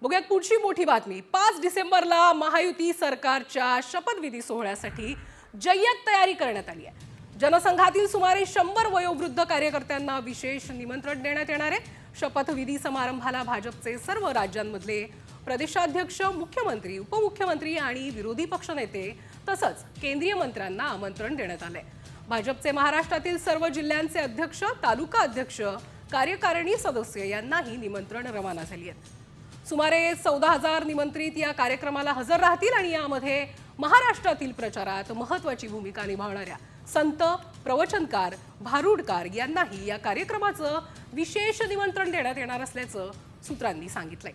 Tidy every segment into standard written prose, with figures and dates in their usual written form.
बघूयात पुढची मोठी बातमी। 5 डिसेंबरला महायुती सरकारच्या शपथविधी सोहळ्यासाठी जय्यत तयारी करण्यात आली आहे। जनसंघातील सुमारे 100 वयोवृद्ध कार्यकर्त्यांना विशेष निमंत्रण देण्यात येणार आहे। शपथविधी समारंभाला भाजपचे सर्व राज्यांमधले प्रदेशाध्यक्ष, मुख्यमंत्री, उपमुख्यमंत्री आणि विरोधी पक्षनेते तसंच केंद्रीय मंत्र्यांना आमंत्रण देण्यात आले। भाजपचे महाराष्ट्रातील सर्व जिल्ह्यांचे अध्यक्ष, तालुका अध्यक्ष, कार्यकारिणी सदस्य यांनाही निमंत्रण रवाना झाली आहे। सुमारे 14,000 निमंत्रित या कार्यक्रमाला हजर राहतील आणि यामध्ये महाराष्ट्रातील प्रचारात महत्त्वाची भूमिका निभावणाऱ्या संत, प्रवचनकार, भारुडकार यांनाही या कार्यक्रमाचं विशेष निमंत्रण देण्यात येणार असल्याचं सूत्रांनी सांगितलंय।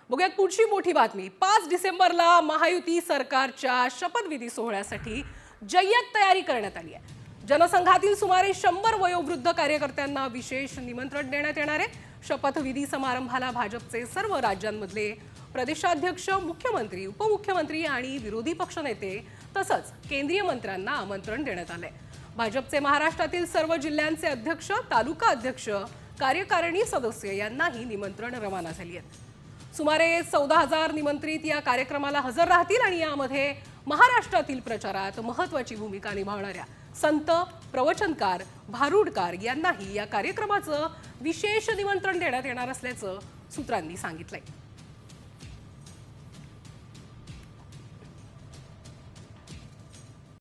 बघूयात पुढची मोठी बातमी। 5 डिसेंबरला महायुती सरकारच्या शपथविधी सोहळ्यासाठी जय्यत तयारी करण्यात आली आहे। जनसंघातील सुमारे 100 वयोवृद्ध कार्यकर्त्यांना विशेष निमंत्रण देण्यात येणार आहे। शपथविधी समारंभाला भाजपचे सर्व राज्यांमधले प्रदेशाध्यक्ष, मुख्यमंत्री, उपमुख्यमंत्री आणि विरोधी पक्षनेते तसंच केंद्रीय मंत्र्यांना आमंत्रण देण्यात आले। भाजपचे महाराष्ट्रातील सर्व जिल्ह्यांचे अध्यक्ष, तालुका अध्यक्ष, कार्यकारिणी सदस्य यांनाही निमंत्रण रवाना झाली आहे। सुमारे 14,000 निमंत्रित या कार्यक्रमाला हजर राहतील आणि यामध्ये महाराष्ट्रातील प्रचारात महत्त्वाची भूमिका निभावणाऱ्या संत, प्रवचनकार, भारुडकार यांनाही या कार्यक्रमाचं विशेष निमंत्रण देण्यात येणार असल्याचं सूत्रांनी सांगितलंय।